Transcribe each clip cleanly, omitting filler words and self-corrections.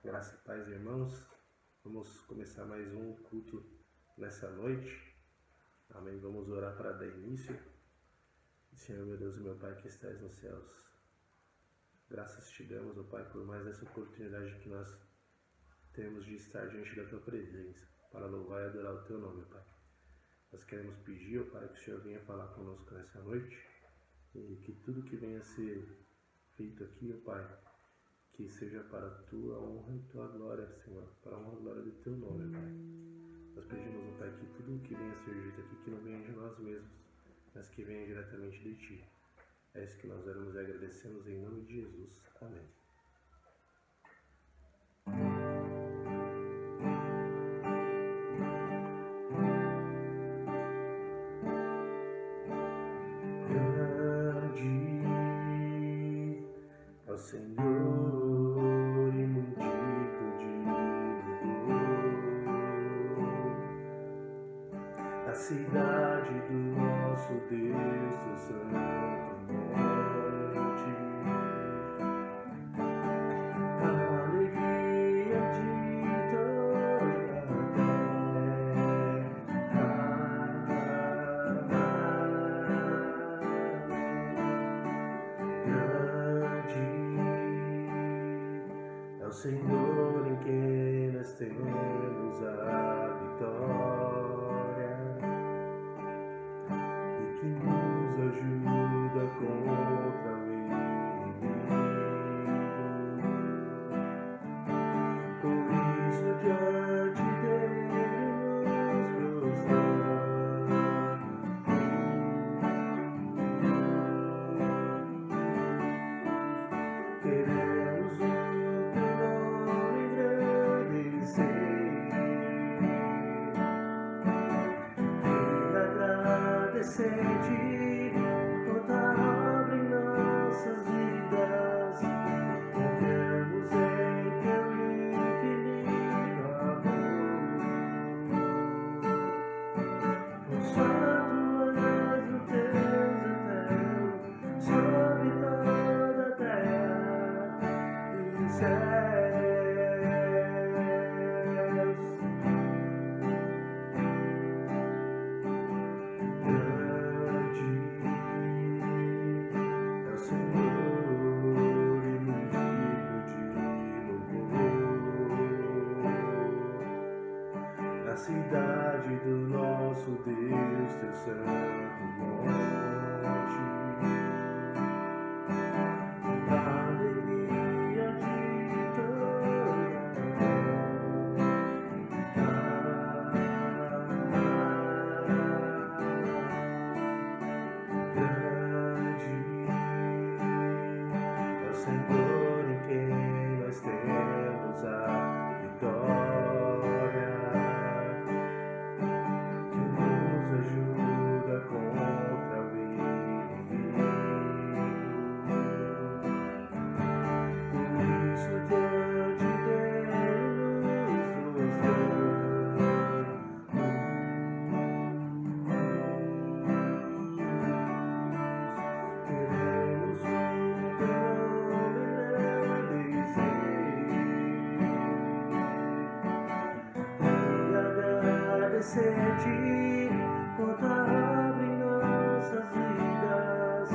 Graça e paz, irmãos. Vamos começar mais um culto nessa noite. Amém. Vamos orar para dar início. Senhor, meu Deus e meu Pai que estás nos céus. Graças te damos, ó Pai, por mais essa oportunidade que nós temos de estar diante da Tua presença, para louvar e adorar o Teu nome, ó Pai. Nós queremos pedir, ó Pai, que o Senhor venha falar conosco nessa noite e que tudo que venha a ser feito aqui, ó Pai, que seja para a Tua honra e Tua glória, Senhor, para a honra e glória do Teu nome, Pai. Nós pedimos, ó Pai, que tudo que venha a ser dito aqui, que não venha de nós mesmos, mas que venha diretamente de Ti. É isso que nós oramos e agradecemos em nome de Jesus. Amém. Grande é o Senhor e muito digno de louvor. A cidade do nosso Deus, Teu santo monte. A alegria de toda a grande é o Senhor em quem nós temos a vitória e que nos ajuda contra o inimigo. Por isso diante dele nos prostramos. Queremos o Teu nome engrandecer e agradecer-te por tua obra em nossas vidas. Confiamos em Teu infinito amor. Por só Tu és o Deus eterno sobre toda a terra e céus. Grande é o Senhor e muito digno de louvor. Na cidade do nosso Deus, Teu santo monte. A alegria de toda grande é o Senhor em quem nós temos a vitória, que nos ajuda contra o inimigo. Por isso diante dele nos prostramos. Queremos o Teu nome engrandecer e agradecer-te por tua obra em nossas vidas.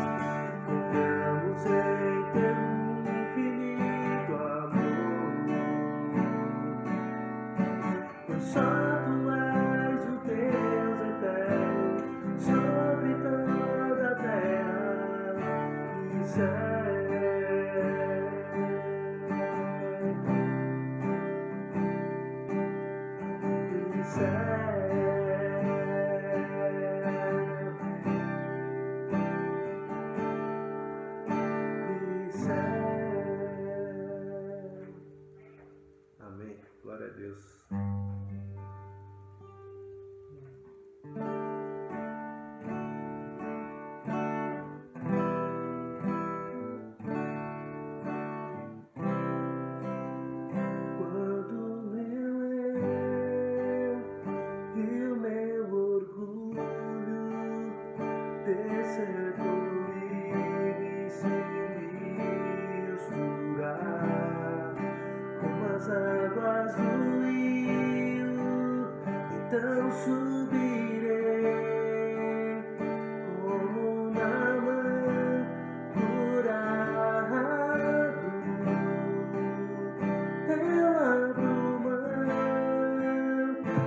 Confiamos em Teu infinito amor. Pois só Tu és o Deus eterno sobre toda a terra e céus. E céus. Amém. Glória a Deus. Quando meu eu e o meu orgulho descer comigo e se misturar com as as águas do rio, então subirei como Naamã curado. Eu abro mão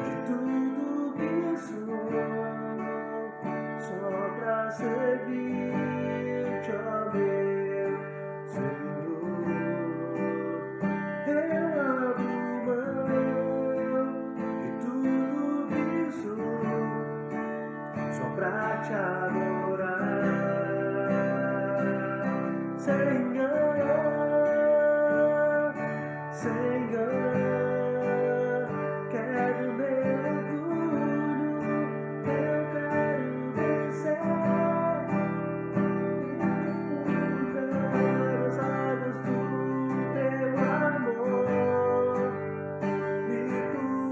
de tudo que sou, só pra servir-te, ó meu Senhor. Eu abro mão de tudo que sou, só pra te adorar, Senhor. Senhor, quero meu orgulho, eu quero vencer, as águas do teu amor me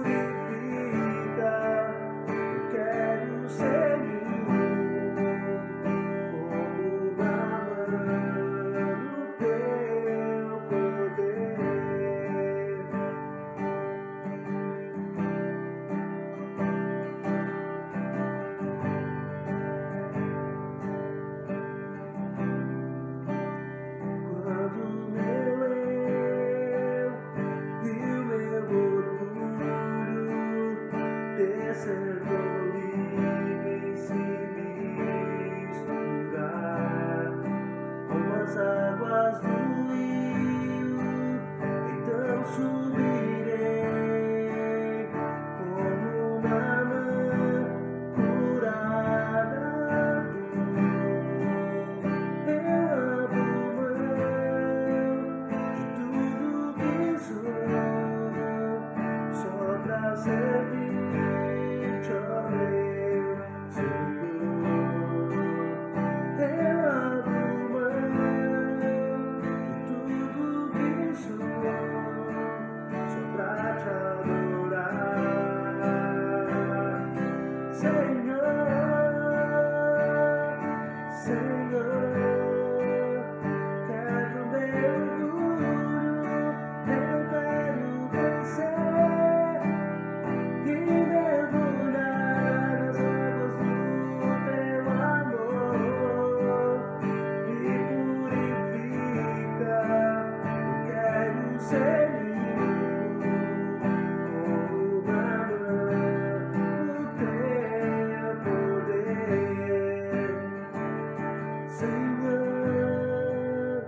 purifica. Eu quero ser limpo como Naamã no teu poder. Quando meu eu e o meu orgulho descendam livre se misturar com as águas do rio, então subirei como Naamã curada. Eu abro mão de tudo que sou, só pra servir-te, ó meu Senhor. Eu abro mão de tudo que sou, só pra te adorar, Senhor. Senhor, quero meu orgulho, eu quero vencer e mergulhar nas águas do teu amor. Me purifica, eu quero ser limpo como Naamã no teu poder. Senhor,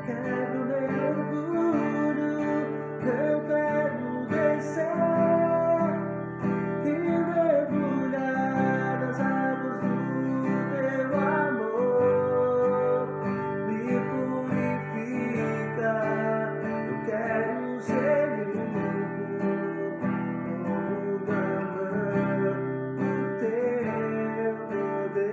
quero meu orgulho, eu quero descer e mergulhar nas águas do teu amor. Me purifica, eu quero ser limpo como Naamã no teu poder.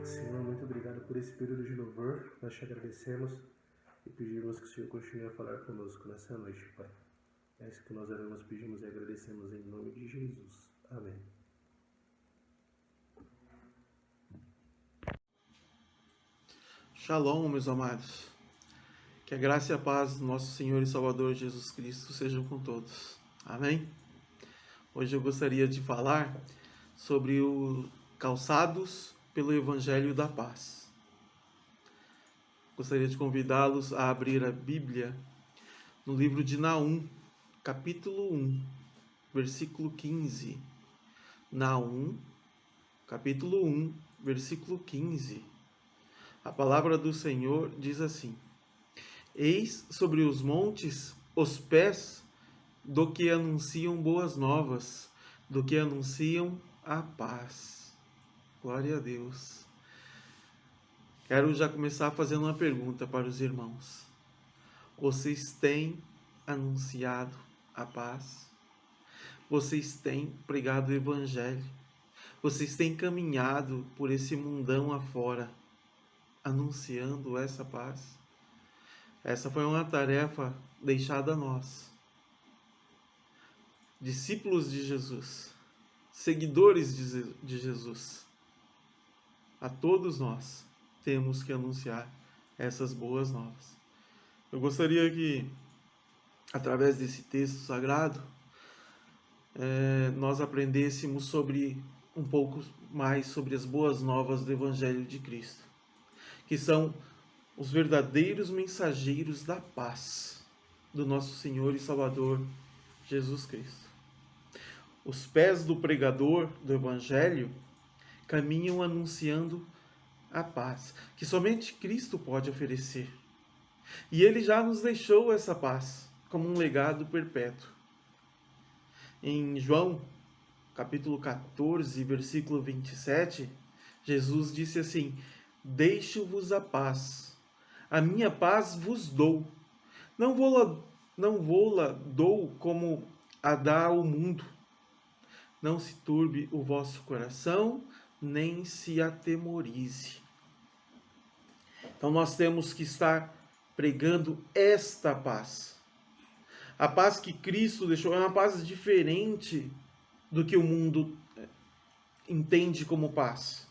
Senhor, muito obrigado por esse período de louvor. Nós te agradecemos e pedimos que o Senhor continue a falar conosco nessa noite, Pai. É isso que nós oramos, pedimos e agradecemos em nome de Jesus. Amém. Shalom, meus amados. Que a graça e a paz do nosso Senhor e Salvador Jesus Cristo sejam com todos. Amém? Hoje eu gostaria de falar sobre o calçados pelo Evangelho da Paz. Gostaria de convidá-los a abrir a Bíblia no livro de Naum, capítulo 1, versículo 15. Naum, capítulo 1, versículo 15. A palavra do Senhor diz assim: Eis sobre os montes os pés do que anunciam boas novas, do que anunciam a paz. Glória a Deus. Quero já começar fazendo uma pergunta para os irmãos. Vocês têm anunciado a paz? Vocês têm pregado o Evangelho? Vocês têm caminhado por esse mundão afora, anunciando essa paz? Essa foi uma tarefa deixada a nós, discípulos de Jesus, seguidores de Jesus, a todos nós, temos que anunciar essas boas novas. Eu gostaria que, através desse texto sagrado, nós aprendêssemos um pouco mais sobre as boas novas do Evangelho de Cristo, que são os verdadeiros mensageiros da paz do nosso Senhor e Salvador Jesus Cristo. Os pés do pregador do Evangelho caminham anunciando a paz, que somente Cristo pode oferecer. E Ele já nos deixou essa paz como um legado perpétuo. Em João, capítulo 14, versículo 27, Jesus disse assim: deixo-vos a paz, a minha paz vos dou. Não vou-la dou como a dá o mundo. Não se turbe o vosso coração, nem se atemorize. Então nós temos que estar pregando esta paz. A paz que Cristo deixou é uma paz diferente do que o mundo entende como paz.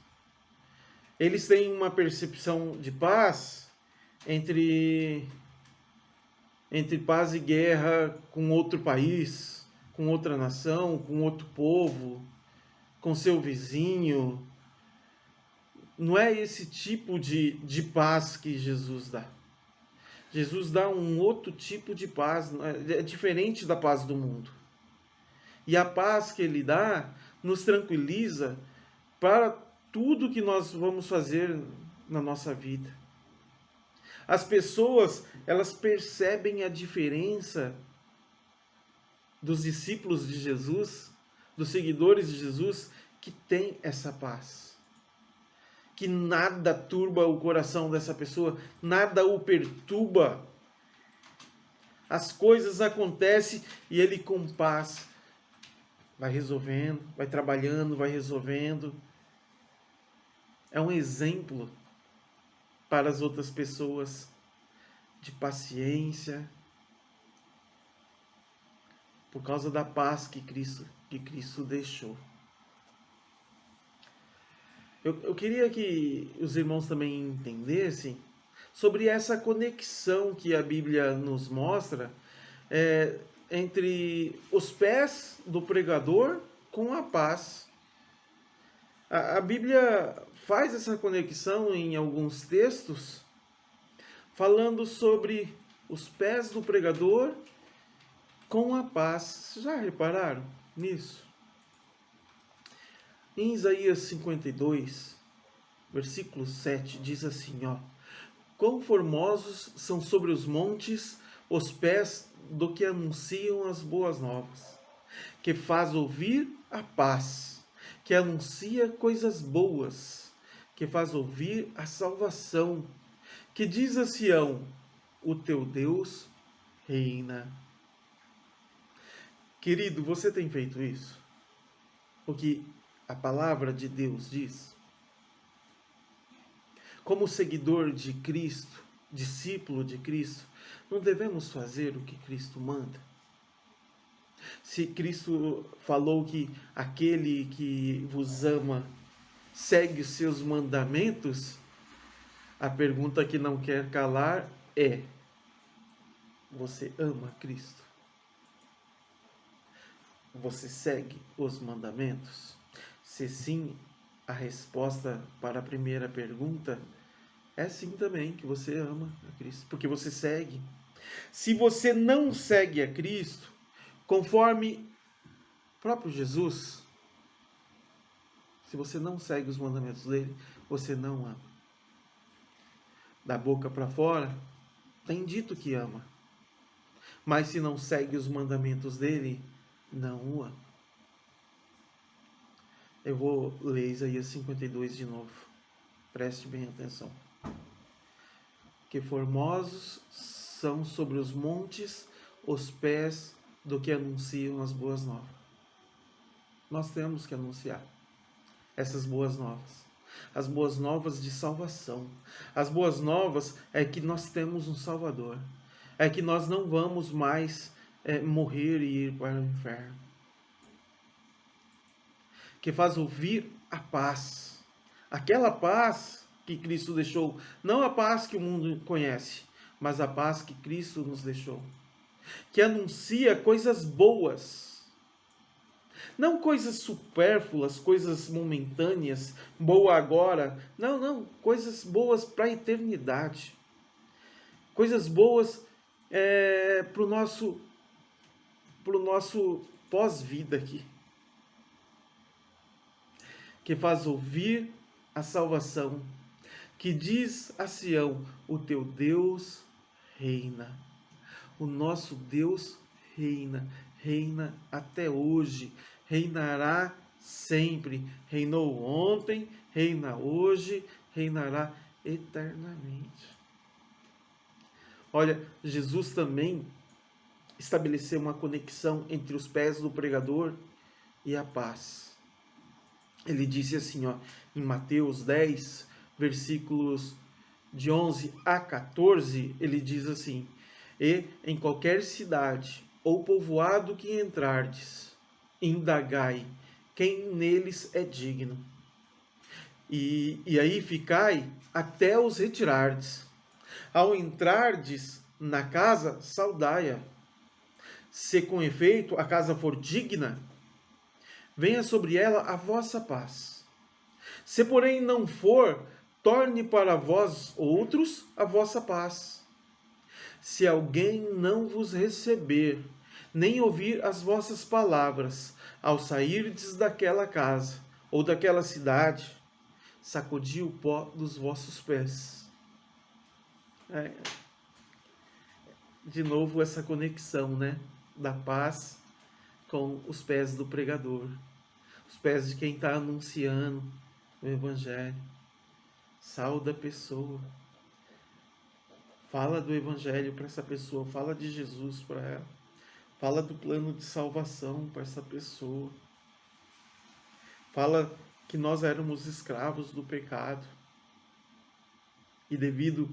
Eles têm uma percepção de paz entre paz e guerra com outro país, com outra nação, com outro povo, com seu vizinho. Não é esse tipo de paz que Jesus dá. Jesus dá um outro tipo de paz, é diferente da paz do mundo. E a paz que Ele dá nos tranquiliza para tudo que nós vamos fazer na nossa vida. As pessoas, elas percebem a diferença dos discípulos de Jesus, dos seguidores de Jesus, que tem essa paz. Que nada turba o coração dessa pessoa, nada o perturba. As coisas acontecem e ele com paz vai resolvendo, vai trabalhando, vai resolvendo. É um exemplo para as outras pessoas de paciência, por causa da paz que Cristo deixou. Eu queria que os irmãos também entendessem sobre essa conexão que a Bíblia nos mostra entre os pés do pregador com a paz. A Bíblia faz essa conexão em alguns textos, falando sobre os pés do pregador com a paz. Vocês já repararam nisso? Em Isaías 52, versículo 7, diz assim, quão formosos são sobre os montes os pés do que anunciam as boas novas, que faz ouvir a paz, que anuncia coisas boas, que faz ouvir a salvação, que diz a Sião, o teu Deus reina. Querido, você tem feito isso? O que a palavra de Deus diz? Como seguidor de Cristo, discípulo de Cristo, não devemos fazer o que Cristo manda? Se Cristo falou que aquele que vos ama segue os seus mandamentos, a pergunta que não quer calar é: você ama Cristo? Você segue os mandamentos? Se sim, a resposta para a primeira pergunta é sim também, que você ama a Cristo, porque você segue. Se você não segue a Cristo, conforme o próprio Jesus, se você não segue os mandamentos dele, você não ama. Da boca para fora, tem dito que ama, mas se não segue os mandamentos dele, não o ama. Eu vou ler Isaías 52 de novo. Preste bem atenção. Que formosos são sobre os montes os pés do que anunciam as boas novas. Nós temos que anunciar essas boas novas. As boas novas de salvação. As boas novas é que nós temos um Salvador. É que nós não vamos mais morrer e ir para o inferno. que faz ouvir a paz. Aquela paz que Cristo deixou, não a paz que o mundo conhece, mas a paz que Cristo nos deixou, que anuncia coisas boas, não coisas supérfluas, coisas momentâneas, boa agora, não, coisas boas para a eternidade, coisas boas para o nosso pós-vida aqui, que faz ouvir a salvação, que diz a Sião: o teu Deus reina. O nosso Deus reina, reina até hoje, reinará sempre. Reinou ontem, reina hoje, reinará eternamente. Olha, Jesus também estabeleceu uma conexão entre os pés do pregador e a paz. Ele disse assim, em Mateus 10, versículos de 11 a 14, ele diz assim: e em qualquer cidade ou povoado que entrardes, indagai quem neles é digno. E aí ficai até os retirardes. Ao entrardes na casa, saudai-a. Se com efeito a casa for digna, venha sobre ela a vossa paz. Se porém não for, torne para vós outros a vossa paz. Se alguém não vos receber, nem ouvir as vossas palavras, ao sairdes daquela casa ou daquela cidade, sacudi o pó dos vossos pés. De novo essa conexão, da paz com os pés do pregador, os pés de quem está anunciando o Evangelho. Sauda a pessoa, fala do Evangelho para essa pessoa, fala de Jesus para ela, fala do plano de salvação para essa pessoa, fala que nós éramos escravos do pecado e devido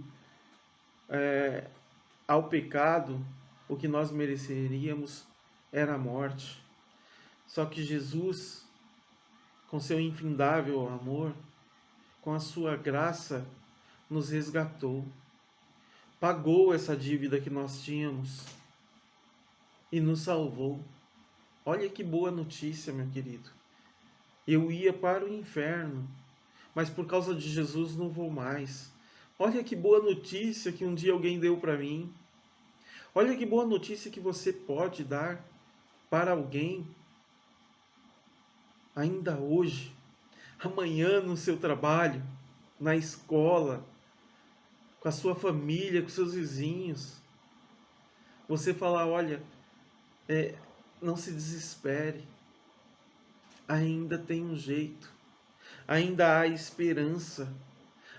ao pecado, o que nós mereceríamos era a morte. Só que Jesus, com seu infindável amor, com a sua graça, nos resgatou, pagou essa dívida que nós tínhamos e nos salvou. Olha que boa notícia, meu querido. Eu ia para o inferno, mas por causa de Jesus não vou mais. Olha que boa notícia que um dia alguém deu para mim. Olha que boa notícia que você pode dar para alguém ainda hoje, amanhã no seu trabalho, na escola, com a sua família, com seus vizinhos. Você falar: olha, não se desespere, ainda tem um jeito, ainda há esperança,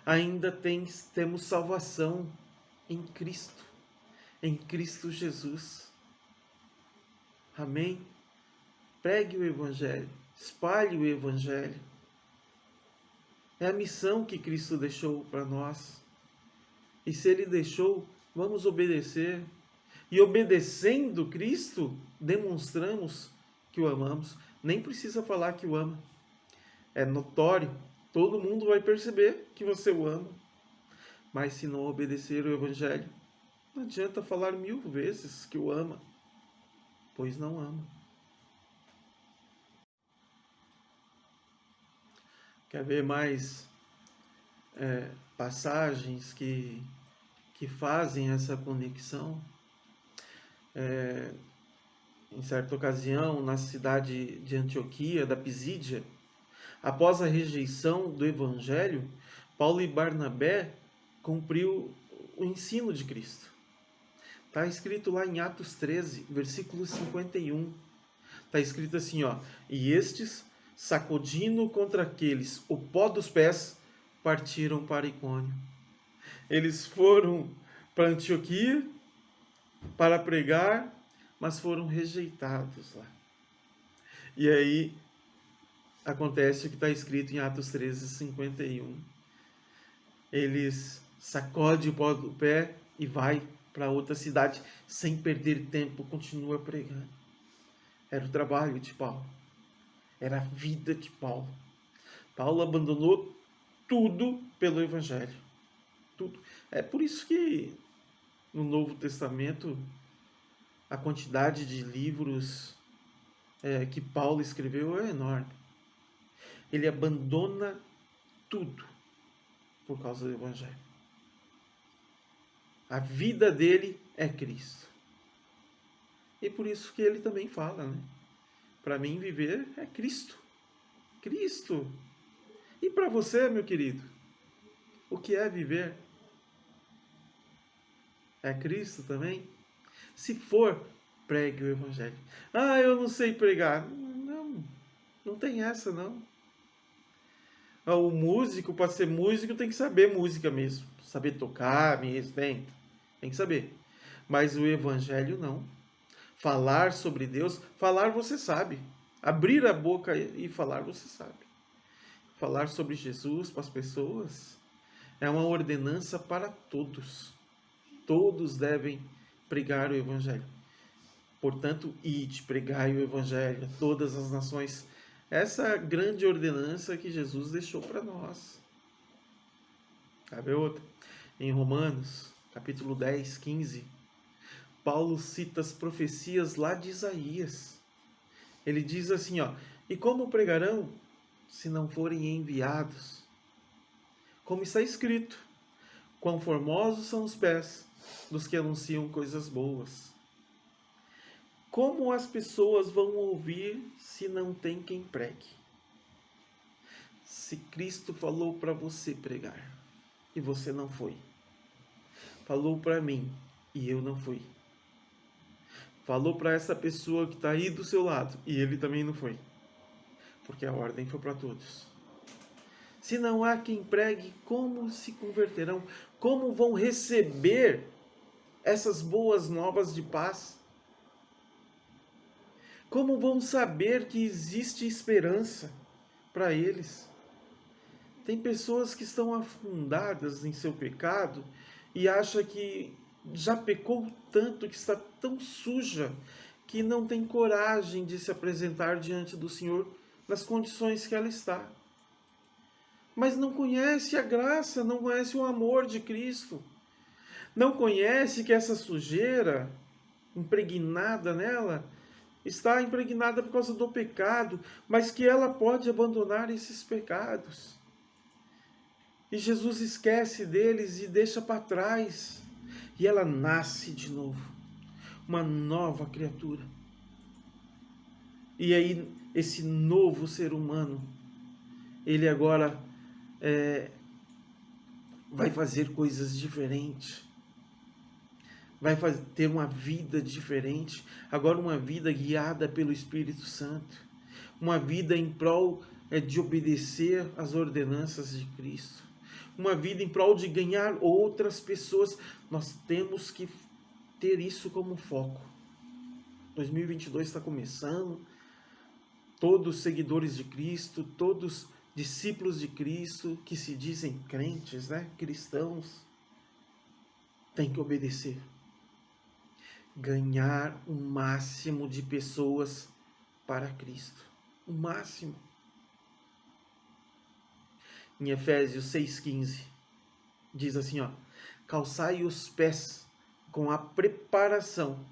ainda temos salvação em Cristo Jesus. Amém? Pregue o Evangelho, espalhe o Evangelho. É a missão que Cristo deixou para nós. E se Ele deixou, vamos obedecer. E obedecendo Cristo, demonstramos que o amamos. Nem precisa falar que o ama. É notório. Todo mundo vai perceber que você o ama. Mas se não obedecer o Evangelho, não adianta falar 1000 vezes que o ama, pois não ama. Quer ver mais passagens que fazem essa conexão? Em certa ocasião, na cidade de Antioquia, da Pisídia, após a rejeição do Evangelho, Paulo e Barnabé cumpriu o ensino de Cristo. Está escrito lá em Atos 13, versículo 51. Está escrito assim, e estes, sacudindo contra aqueles o pó dos pés, partiram para Icônio. Eles foram para Antioquia para pregar, mas foram rejeitados lá. E aí acontece o que está escrito em Atos 13, 51. Eles sacodem o pó do pé e vai para outra cidade, sem perder tempo, continua pregando. Era o trabalho de Paulo. Era a vida de Paulo. Paulo abandonou tudo pelo Evangelho. Tudo. É por isso que no Novo Testamento a quantidade de livros que Paulo escreveu é enorme. Ele abandona tudo por causa do Evangelho. A vida dele é Cristo. E por isso que ele também fala, né? Para mim, viver é Cristo. Cristo. E para você, meu querido, o que é viver? É Cristo também? Se for, pregue o Evangelho. Ah, eu não sei pregar. Não, não tem essa, não. O músico, para ser músico, tem que saber música mesmo. Saber tocar mesmo, tem que saber. Mas o Evangelho não. Falar sobre Deus, falar você sabe. Abrir a boca e falar você sabe. Falar sobre Jesus para as pessoas é uma ordenança para todos. Todos devem pregar o Evangelho. Portanto, ide, pregai o Evangelho a todas as nações. Essa grande ordenança que Jesus deixou para nós. Cabe outra. Em Romanos, capítulo 10, 15, Paulo cita as profecias lá de Isaías. Ele diz assim, e como pregarão se não forem enviados? Como está escrito, quão formosos são os pés dos que anunciam coisas boas. Como as pessoas vão ouvir se não tem quem pregue? Se Cristo falou para você pregar e você não foi, falou para mim e eu não fui, falou para essa pessoa que está aí do seu lado e ele também não foi, porque a ordem foi para todos. Se não há quem pregue, como se converterão? Como vão receber essas boas novas de paz? Como vão saber que existe esperança para eles? Tem pessoas que estão afundadas em seu pecado e acham que já pecou tanto, que está tão suja, que não tem coragem de se apresentar diante do Senhor nas condições que ela está. Mas não conhece a graça, não conhece o amor de Cristo. Não conhece que essa sujeira impregnada nela está impregnada por causa do pecado, mas que ela pode abandonar esses pecados. E Jesus esquece deles e deixa para trás. E ela nasce de novo, uma nova criatura. E aí, esse novo ser humano, ele agora vai fazer coisas diferentes. Vai ter uma vida diferente. Agora uma vida guiada pelo Espírito Santo. Uma vida em prol de obedecer às ordenanças de Cristo. Uma vida em prol de ganhar outras pessoas. Nós temos que ter isso como foco. 2022 está começando. Todos seguidores de Cristo, todos discípulos de Cristo, que se dizem crentes, cristãos, têm que obedecer. Ganhar o máximo de pessoas para Cristo. O máximo. Em Efésios 6,15, diz assim, calçai os pés com a preparação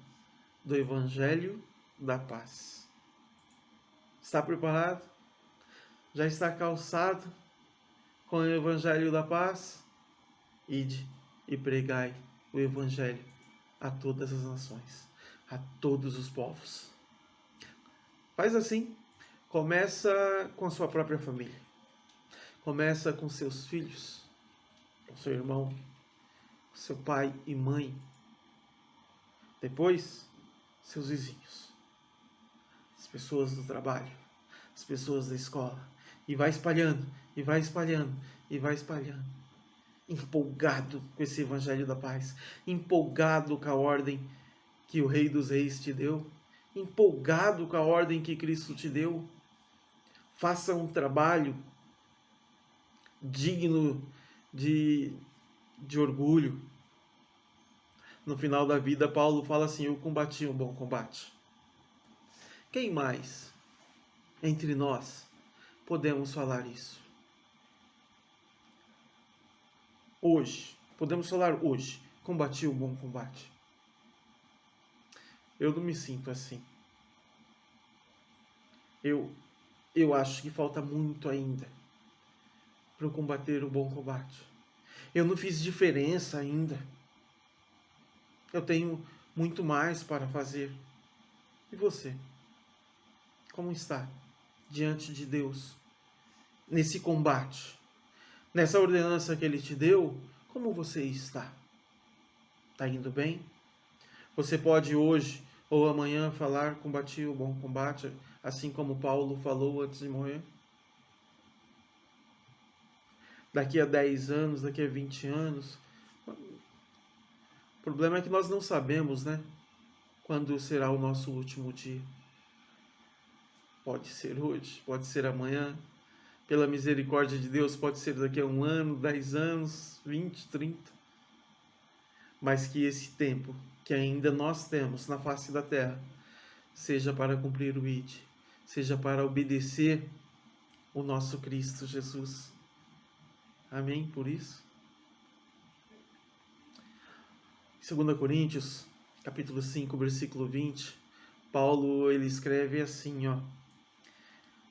do Evangelho da paz. Está preparado? Já está calçado com o Evangelho da paz? Ide e pregai o Evangelho a todas as nações, a todos os povos. Faz assim, começa com a sua própria família, começa com seus filhos, com seu irmão, com seu pai e mãe, depois seus vizinhos, as pessoas do trabalho, as pessoas da escola, e vai espalhando, e vai espalhando, e vai espalhando. Empolgado com esse Evangelho da paz, empolgado com a ordem que o Rei dos Reis te deu, empolgado com a ordem que Cristo te deu. Faça um trabalho digno de orgulho. No final da vida, Paulo fala assim, eu combati um bom combate. Quem mais entre nós podemos falar isso. Hoje, podemos falar hoje, combati o bom combate. Eu não me sinto assim. Eu acho que falta muito ainda para eu combater o bom combate. Eu não fiz diferença ainda. Eu tenho muito mais para fazer. E você? Como está diante de Deus nesse combate? Nessa ordenança que Ele te deu, como você está? Está indo bem? Você pode hoje ou amanhã falar, combati o bom combate, assim como Paulo falou antes de morrer? Daqui a 10 anos, daqui a 20 anos. O problema é que nós não sabemos, né? Quando será o nosso último dia. Pode ser hoje, pode ser amanhã. Pela misericórdia de Deus, pode ser daqui a 1 ano, 10 anos, 20, 30. Mas que esse tempo que ainda nós temos na face da terra seja para cumprir o ID, seja para obedecer o nosso Cristo Jesus. Amém? Por isso. 2 Coríntios, capítulo 5, versículo 20, Paulo ele escreve assim, ó: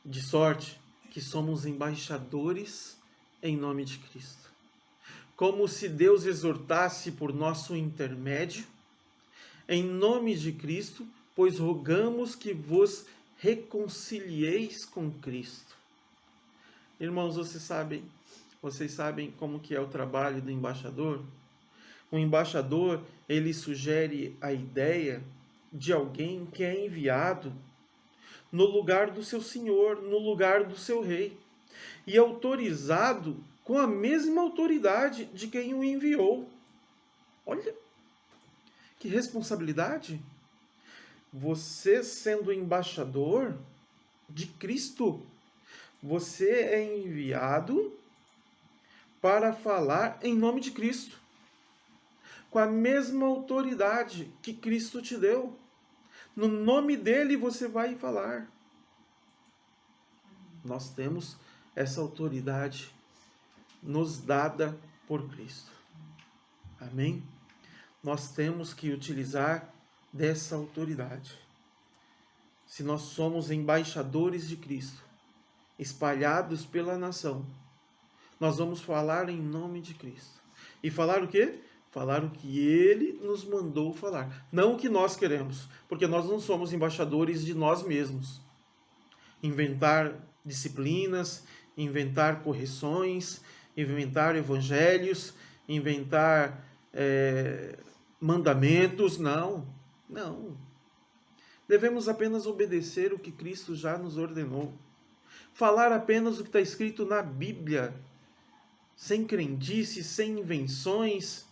de sorte que somos embaixadores em nome de Cristo, como se Deus exortasse por nosso intermédio, em nome de Cristo, pois rogamos que vos reconcilieis com Cristo. Irmãos, vocês sabem como que é o trabalho do embaixador? O embaixador, ele sugere a ideia de alguém que é enviado no lugar do seu senhor, no lugar do seu rei, e autorizado com a mesma autoridade de quem o enviou. Olha, que responsabilidade! Você sendo embaixador de Cristo, você é enviado para falar em nome de Cristo, com a mesma autoridade que Cristo te deu. No nome dele você vai falar. Nós temos essa autoridade nos dada por Cristo. Amém? Nós temos que utilizar dessa autoridade. Se nós somos embaixadores de Cristo, espalhados pela nação, nós vamos falar em nome de Cristo. E falar o quê? Falar o que Ele nos mandou falar. Não o que nós queremos, porque nós não somos embaixadores de nós mesmos. Inventar disciplinas, inventar correções, inventar evangelhos, inventar mandamentos, não. Devemos apenas obedecer o que Cristo já nos ordenou. Falar apenas o que está escrito na Bíblia, sem crendices, sem invenções,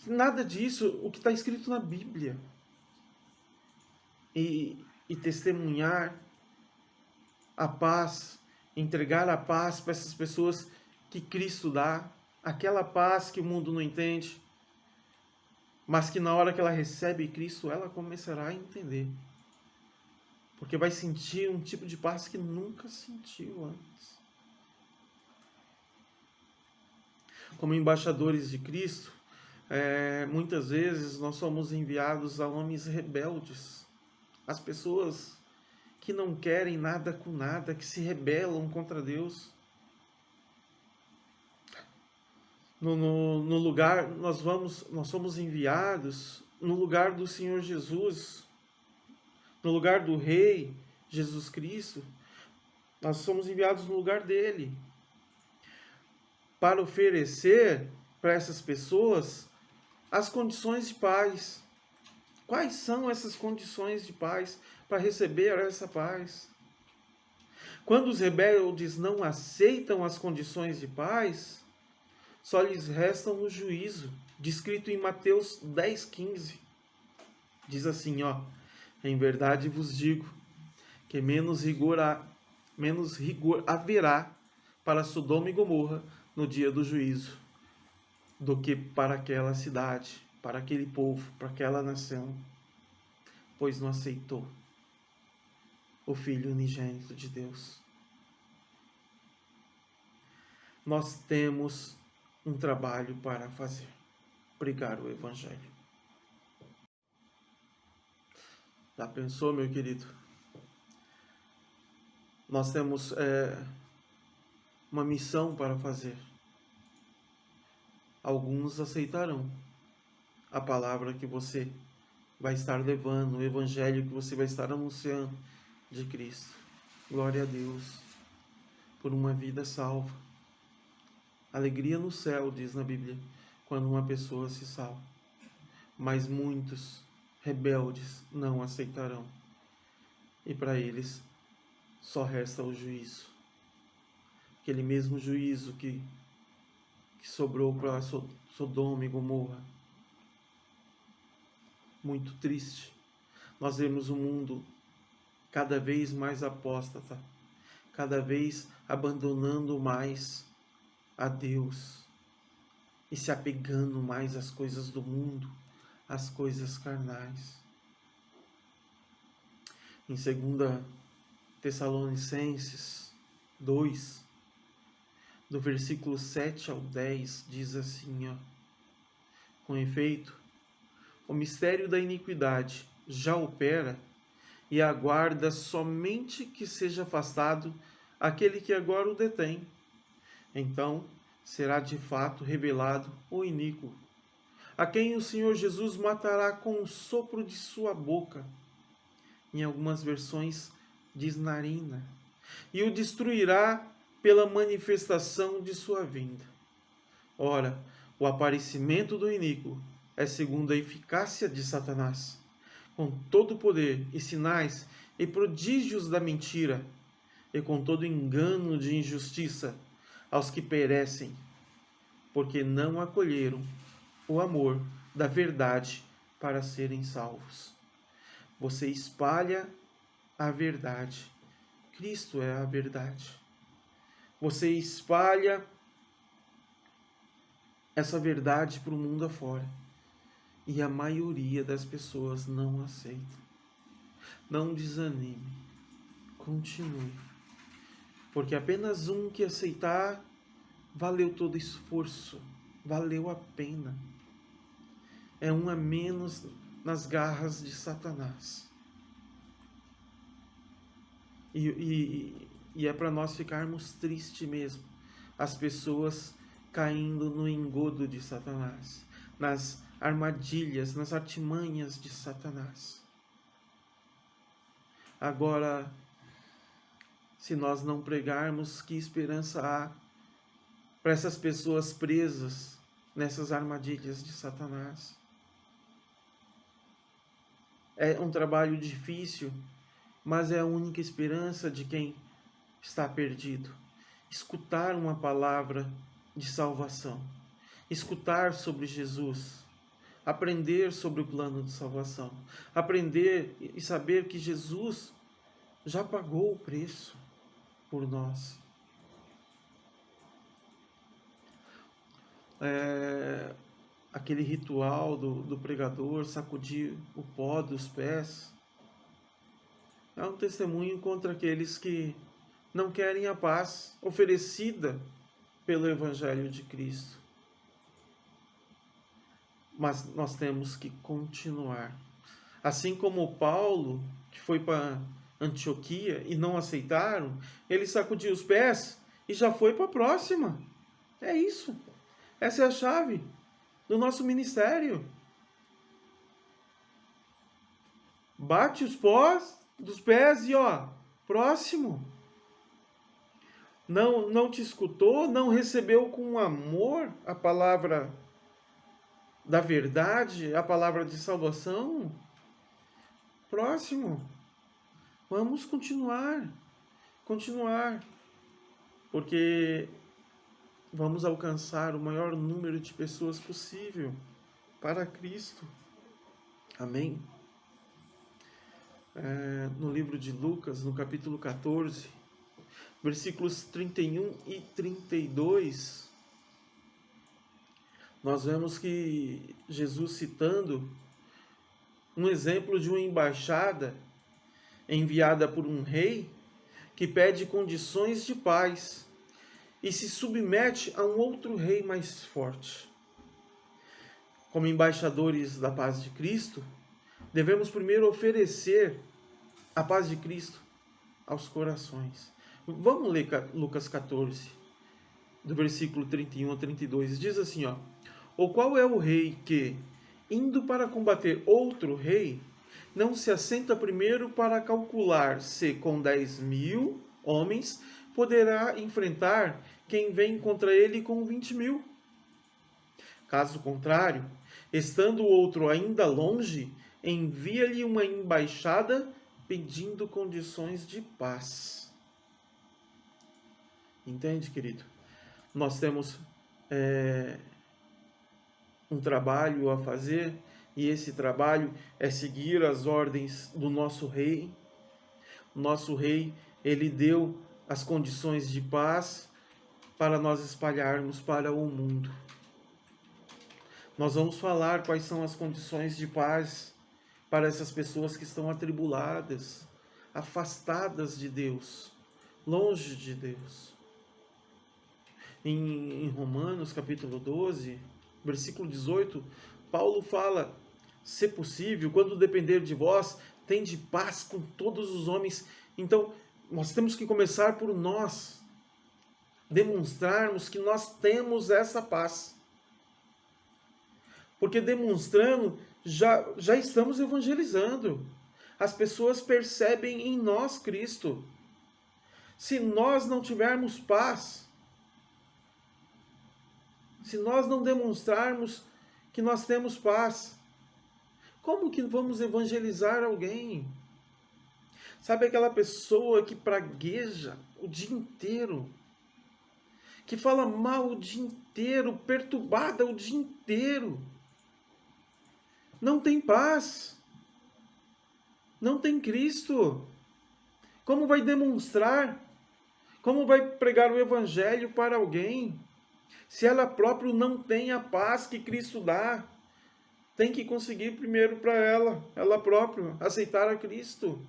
nada disso, o que está escrito na Bíblia. E testemunhar a paz, entregar a paz para essas pessoas que Cristo dá, aquela paz que o mundo não entende, mas que na hora que ela recebe Cristo, ela começará a entender. Porque vai sentir um tipo de paz que nunca sentiu antes. Como embaixadores de Cristo, muitas vezes nós somos enviados a homens rebeldes, as pessoas que não querem nada com nada, que se rebelam contra Deus. No lugar, nós somos enviados no lugar do Senhor Jesus, no lugar do Rei Jesus Cristo. Nós somos enviados no lugar dele, para oferecer para essas pessoas as condições de paz. Quais são essas condições de paz para receber essa paz? Quando os rebeldes não aceitam as condições de paz, só lhes restam o juízo, descrito em Mateus 10,15. Diz assim, ó: em verdade vos digo que menos rigor haverá para Sodoma e Gomorra no dia do juízo, do que para aquela cidade, para aquele povo, para aquela nação, pois não aceitou. o Filho unigênito de Deus. Nós temos um trabalho para fazer: pregar o Evangelho. Já pensou, meu querido? Nós temos uma missão para fazer. Alguns aceitarão a palavra que você vai estar levando, o Evangelho que você vai estar anunciando de Cristo. Glória a Deus por uma vida salva. Alegria no céu, diz na Bíblia, quando uma pessoa se salva. Mas muitos rebeldes não aceitarão. E para eles só resta o juízo. Aquele mesmo juízo que sobrou para Sodoma e Gomorra. Muito triste. Nós vemos o mundo cada vez mais apóstata, cada vez abandonando mais a Deus e se apegando mais às coisas do mundo, às coisas carnais. Em 2 Tessalonicenses 2, do versículo 7 ao 10, diz assim, com efeito, o mistério da iniquidade já opera e aguarda somente que seja afastado aquele que agora o detém. Então será de fato revelado o iníquo, a quem o Senhor Jesus matará com o sopro de sua boca. Em algumas versões diz narina, e o destruirá pela manifestação de sua vinda. Ora, o aparecimento do iníquo é segundo a eficácia de Satanás, com todo o poder e sinais e prodígios da mentira, e com todo engano de injustiça aos que perecem, porque não acolheram o amor da verdade para serem salvos. Você espalha a verdade. Cristo é a verdade. Você espalha essa verdade para o mundo afora. E a maioria das pessoas não aceita. Não desanime. Continue. Porque apenas um que aceitar, valeu todo o esforço. Valeu a pena. É um a menos nas garras de Satanás. E é para nós ficarmos tristes mesmo. As pessoas caindo no engodo de Satanás. Nas armadilhas, nas artimanhas de Satanás. Agora, se nós não pregarmos, que esperança há para essas pessoas presas nessas armadilhas de Satanás? É um trabalho difícil, mas é a única esperança de quem está perdido. Escutar uma palavra de salvação, escutar sobre Jesus, aprender sobre o plano de salvação, aprender e saber que Jesus já pagou o preço por nós. Aquele ritual do pregador, sacudir o pó dos pés, é um testemunho contra aqueles que não querem a paz oferecida pelo Evangelho de Cristo. Mas nós temos que continuar. Assim como Paulo, que foi para Antioquia e não aceitaram, ele sacudiu os pés e já foi para a próxima. É isso. Essa é a chave do nosso ministério. Bate os pós dos pés e próximo. Não te escutou, não recebeu com amor a palavra da verdade, a palavra de salvação? Próximo. Vamos continuar, porque vamos alcançar o maior número de pessoas possível para Cristo. Amém? No livro de Lucas, no capítulo 14, versículos 31 e 32, nós vemos que Jesus, citando um exemplo de uma embaixada, enviada por um rei que pede condições de paz e se submete a um outro rei mais forte. Como embaixadores da paz de Cristo, devemos primeiro oferecer a paz de Cristo aos corações. Vamos ler Lucas 14, do versículo 31 a 32. Diz assim, ó: Ou qual é o rei que, indo para combater outro rei, não se assenta primeiro para calcular se com 10.000 homens poderá enfrentar quem vem contra ele com 20.000? Caso contrário, estando o outro ainda longe, envia-lhe uma embaixada pedindo condições de paz. Entende, querido? Nós temos um trabalho a fazer, e esse trabalho é seguir as ordens do nosso rei. Nosso rei, ele deu as condições de paz para nós espalharmos para o mundo. Nós vamos falar quais são as condições de paz para essas pessoas que estão atribuladas, afastadas de Deus, longe de Deus. Em Romanos capítulo 12, versículo 18, Paulo fala: se possível, quando depender de vós, tende paz com todos os homens. Então, nós temos que começar por nós, demonstrarmos que nós temos essa paz. Porque demonstrando, já estamos evangelizando. As pessoas percebem em nós Cristo. Se nós não tivermos paz, se nós não demonstrarmos que nós temos paz, como que vamos evangelizar alguém? Sabe aquela pessoa que pragueja o dia inteiro, que fala mal o dia inteiro, perturbada o dia inteiro, não tem paz, não tem Cristo? Como vai demonstrar? Como vai pregar o evangelho para alguém, se ela própria não tem a paz que Cristo dá? Tem que conseguir primeiro para ela própria, aceitar a Cristo.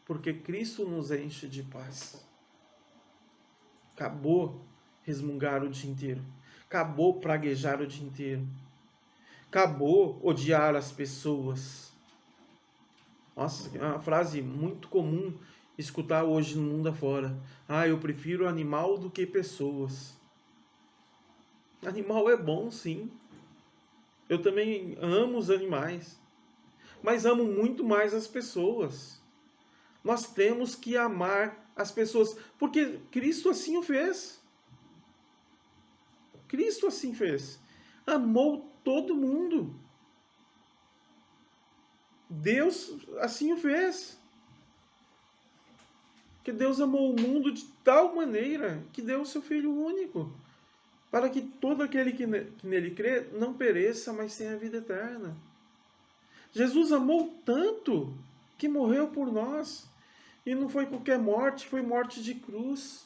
Porque Cristo nos enche de paz. Acabou resmungar o dia inteiro. Acabou praguejar o dia inteiro. Acabou odiar as pessoas. Nossa, é uma frase muito comum escutar hoje no mundo afora. Eu prefiro animal do que pessoas. Animal é bom, sim. Eu também amo os animais. Mas amo muito mais as pessoas. Nós temos que amar as pessoas, porque Cristo assim o fez. Cristo assim fez. Amou todo mundo. Deus assim o fez. Que Deus amou o mundo de tal maneira que deu o seu Filho único, para que todo aquele que nele crê não pereça, mas tenha a vida eterna. Jesus amou tanto que morreu por nós. E não foi qualquer morte, foi morte de cruz.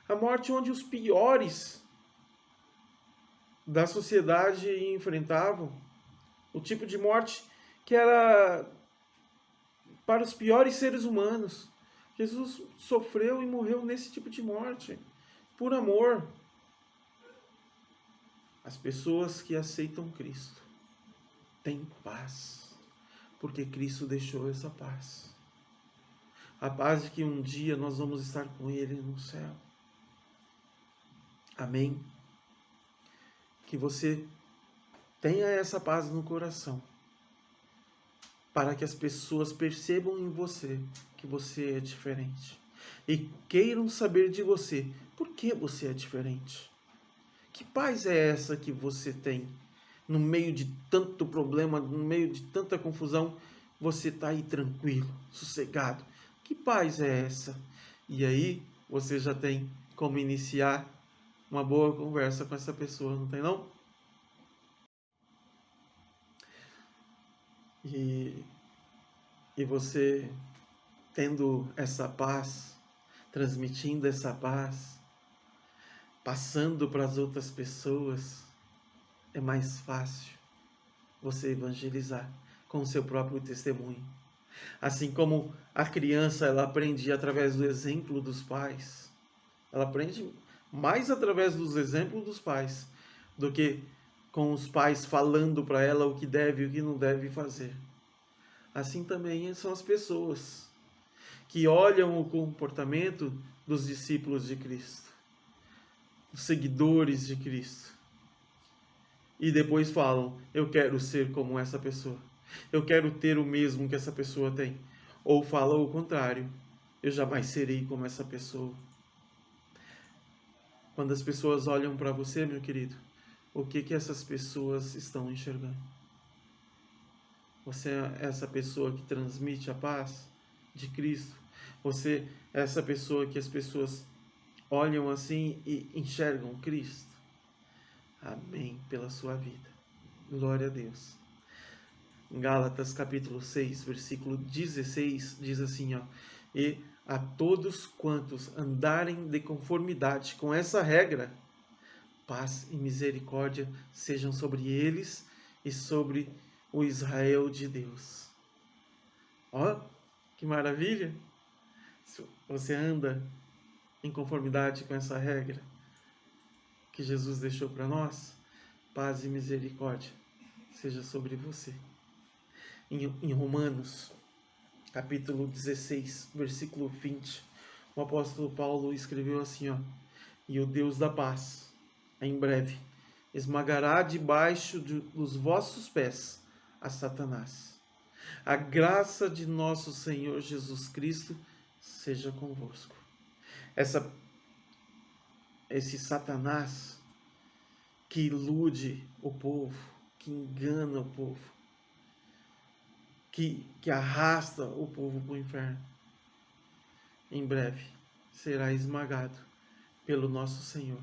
A morte onde os piores da sociedade enfrentavam. O tipo de morte que era para os piores seres humanos. Jesus sofreu e morreu nesse tipo de morte, por amor. As pessoas que aceitam Cristo têm paz, porque Cristo deixou essa paz. A paz de que um dia nós vamos estar com Ele no céu. Amém? Que você tenha essa paz no coração, para que as pessoas percebam em você que você é diferente e queiram saber de você por que você é diferente. Que paz é essa que você tem? No meio de tanto problema, no meio de tanta confusão, você está aí tranquilo, sossegado. Que paz é essa? E aí você já tem como iniciar uma boa conversa com essa pessoa, não tem não? E você tendo essa paz, transmitindo essa paz, passando para as outras pessoas, é mais fácil você evangelizar com o seu próprio testemunho. Assim como a criança, ela aprende através do exemplo dos pais. Ela aprende mais através dos exemplos dos pais do que com os pais falando para ela o que deve e o que não deve fazer. Assim também são as pessoas que olham o comportamento dos discípulos de Cristo, dos seguidores de Cristo, e depois falam: eu quero ser como essa pessoa, eu quero ter o mesmo que essa pessoa tem. Ou falam o contrário: eu jamais serei como essa pessoa. Quando as pessoas olham para você, meu querido, o que essas pessoas estão enxergando? Você é essa pessoa que transmite a paz de Cristo? Você é essa pessoa que as pessoas olham assim e enxergam Cristo? Amém pela sua vida. Glória a Deus. Em Gálatas capítulo 6, versículo 16, diz assim, ó: e a todos quantos andarem de conformidade com essa regra, paz e misericórdia sejam sobre eles e sobre o Israel de Deus. Ó, que maravilha! Você anda em conformidade com essa regra que Jesus deixou para nós? Paz e misericórdia seja sobre você. Em Romanos, capítulo 16, versículo 20, o apóstolo Paulo escreveu assim, ó: e o Deus da paz, em breve, esmagará debaixo dos vossos pés a Satanás. A graça de nosso Senhor Jesus Cristo seja convosco. Esse Satanás que ilude o povo, que engana o povo, que arrasta o povo para o inferno, em breve será esmagado pelo nosso Senhor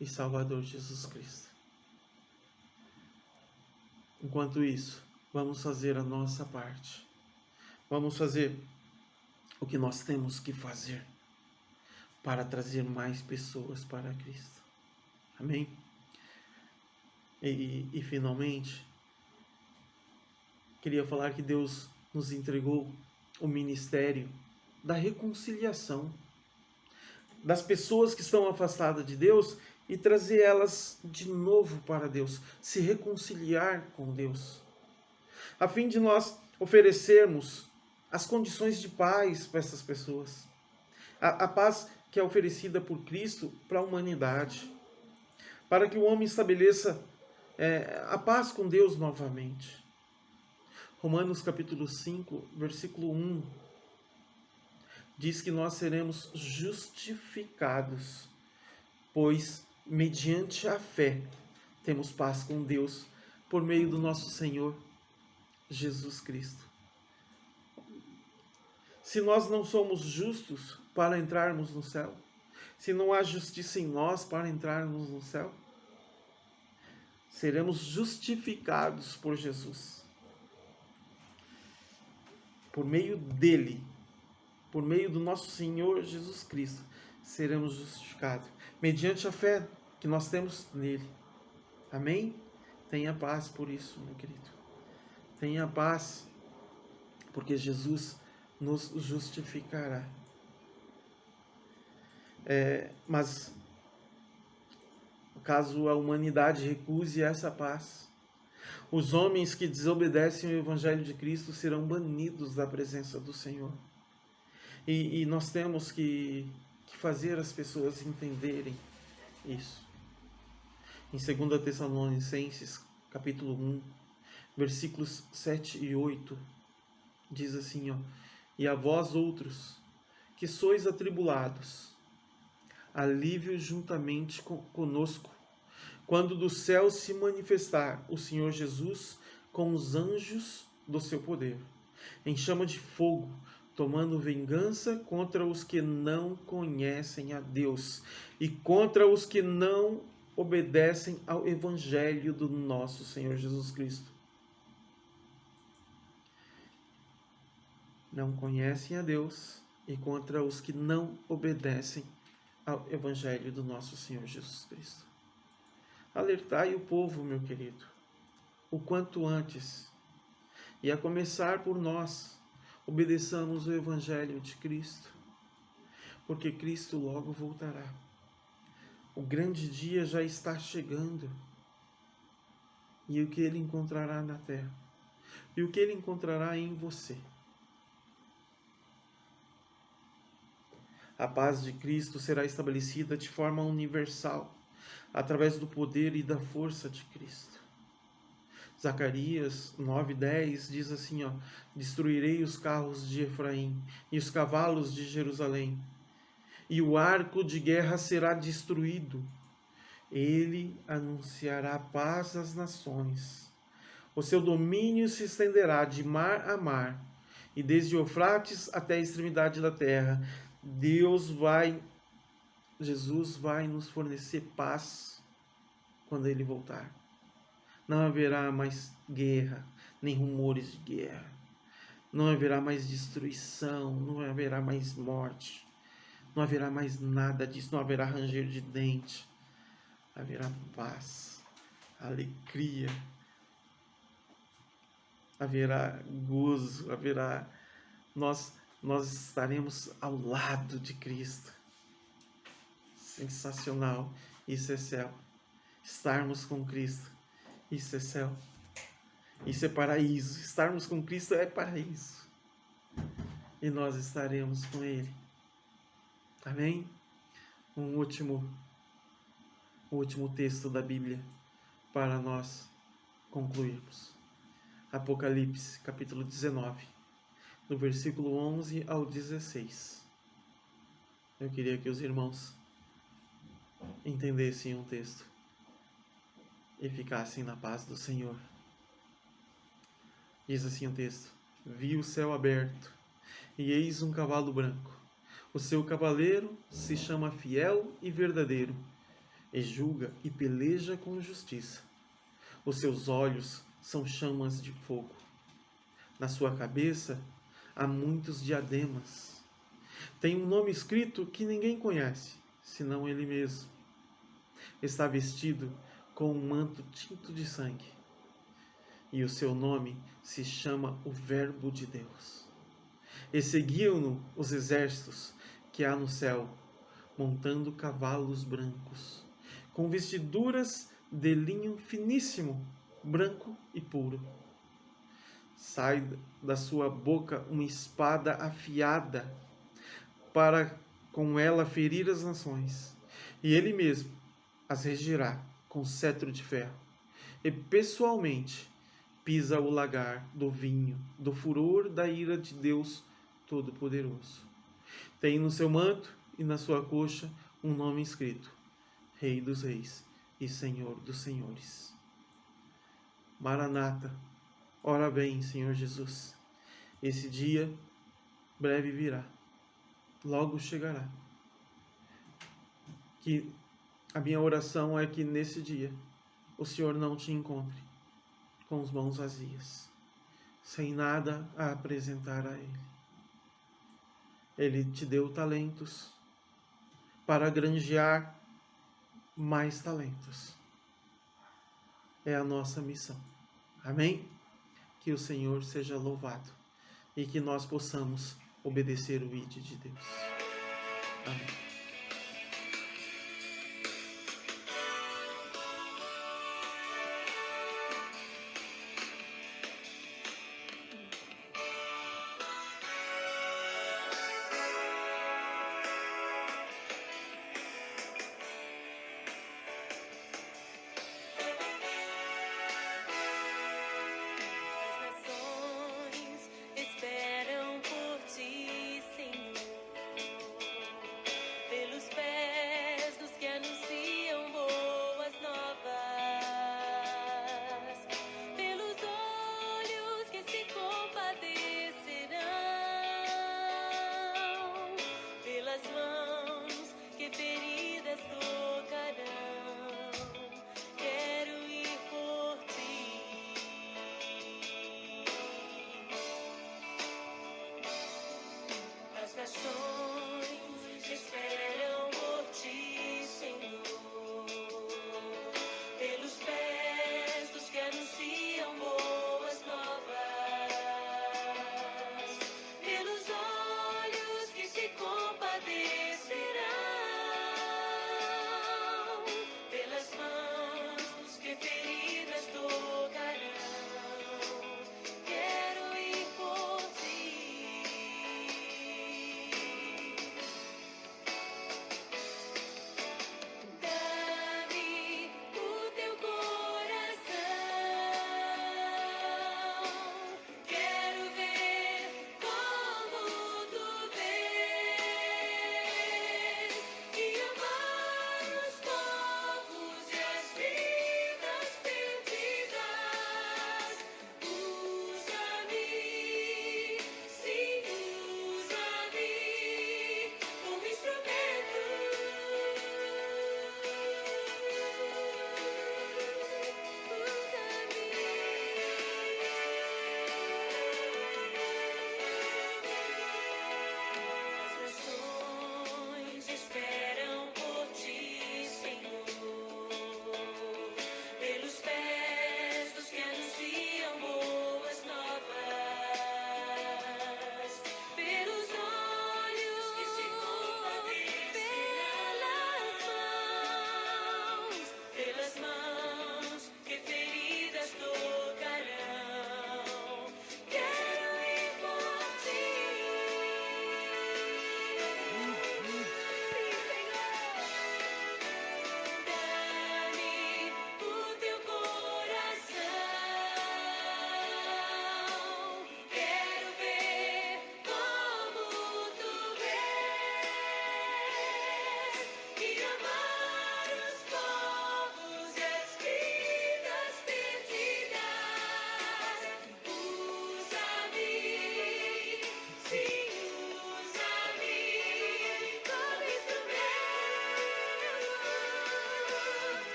e Salvador Jesus Cristo. Enquanto isso, vamos fazer a nossa parte. Vamos fazer o que nós temos que fazer para trazer mais pessoas para Cristo. Amém? E finalmente, queria falar que Deus nos entregou o ministério da reconciliação das pessoas que estão afastadas de Deus e trazer elas de novo para Deus, se reconciliar com Deus, a fim de nós oferecermos as condições de paz para essas pessoas, a paz que é oferecida por Cristo para a humanidade, para que o homem estabeleça a paz com Deus novamente. Romanos capítulo 5, versículo 1, diz que nós seremos justificados, pois mediante a fé temos paz com Deus por meio do nosso Senhor Jesus Cristo. Se nós não somos justos para entrarmos no céu, se não há justiça em nós para entrarmos no céu, seremos justificados por Jesus. Por meio dele, por meio do nosso Senhor Jesus Cristo, seremos justificados, mediante a fé que nós temos nele. Amém? Tenha paz por isso, meu querido. Tenha paz, porque Jesus nos justificará. Mas, caso a humanidade recuse essa paz, os homens que desobedecem o Evangelho de Cristo serão banidos da presença do Senhor. E nós temos que fazer as pessoas entenderem isso. Em 2 Tessalonicenses, capítulo 1, versículos 7 e 8, diz assim, ó: e a vós outros, que sois atribulados, alívio juntamente conosco, quando do céu se manifestar o Senhor Jesus com os anjos do seu poder, em chama de fogo, tomando vingança contra os que não conhecem a Deus e contra os que não obedecem ao Evangelho do nosso Senhor Jesus Cristo. Não conhecem a Deus e contra os que não obedecem ao Evangelho do nosso Senhor Jesus Cristo. Alertai o povo, meu querido, o quanto antes, e a começar por nós, Obedeçamos o Evangelho de Cristo, porque Cristo logo voltará. O grande dia já está chegando. E o que Ele encontrará na terra? E o que Ele encontrará em você? A paz de Cristo será estabelecida de forma universal, através do poder e da força de Cristo. Zacarias 9:10 diz assim, destruirei os carros de Efraim e os cavalos de Jerusalém, e o arco de guerra será destruído. Ele anunciará paz às nações. O seu domínio se estenderá de mar a mar, e desde Eufrates até a extremidade da terra. Jesus vai nos fornecer paz quando Ele voltar. Não haverá mais guerra, nem rumores de guerra. Não haverá mais destruição, não haverá mais morte. Não haverá mais nada disso, não haverá ranger de dente. Haverá paz, alegria, haverá gozo, nós estaremos ao lado de Cristo. Sensacional, isso é céu. Estarmos com Cristo, isso é céu. Isso é paraíso. Estarmos com Cristo é paraíso. E nós estaremos com Ele. Amém? Um último texto da Bíblia para nós concluirmos. Apocalipse, capítulo 19, do versículo 11 ao 16. Eu queria que os irmãos entendessem o texto e ficassem na paz do Senhor. Diz assim o texto: vi o céu aberto, e eis um cavalo branco. O seu cavaleiro se chama Fiel e Verdadeiro, e julga e peleja com justiça. Os seus olhos são chamas de fogo. Na sua cabeça há muitos diademas. Tem um nome escrito que ninguém conhece, senão ele mesmo. Está vestido com um manto tinto de sangue. E o seu nome se chama o Verbo de Deus. E seguiam-no os exércitos que há no céu, montando cavalos brancos, com vestiduras de linho finíssimo, branco e puro. Sai da sua boca uma espada afiada, para com ela ferir as nações, e ele mesmo as regirá com cetro de ferro, e pessoalmente pisa o lagar do vinho, do furor da ira de Deus Todo-Poderoso. Tem no seu manto e na sua coxa um nome escrito: Rei dos Reis e Senhor dos Senhores. Maranata, ora vem, Senhor Jesus. Esse dia breve virá, logo chegará. Que a minha oração é que nesse dia o Senhor não te encontre com as mãos vazias, sem nada a apresentar a Ele. Ele te deu talentos para granjear mais talentos. É a nossa missão. Amém? Que o Senhor seja louvado e que nós possamos obedecer o ID de Deus. Amém.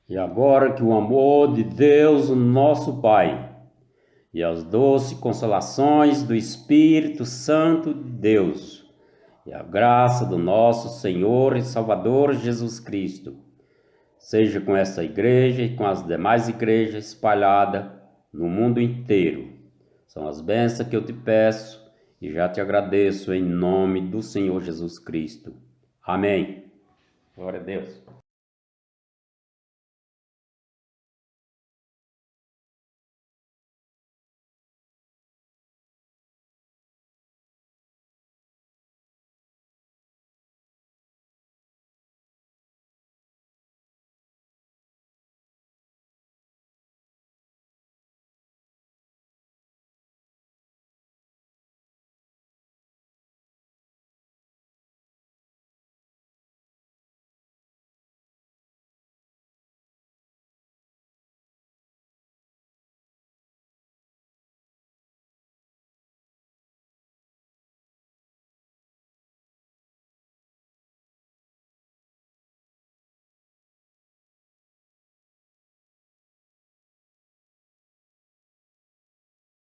E agora que o amor de Deus, o nosso Pai, e as doces consolações do Espírito Santo de Deus, e a graça do nosso Senhor e Salvador Jesus Cristo, seja com essa igreja e com as demais igrejas espalhadas no mundo inteiro. São as bênçãos que eu te peço e já te agradeço em nome do Senhor Jesus Cristo. Amém. Glória a Deus.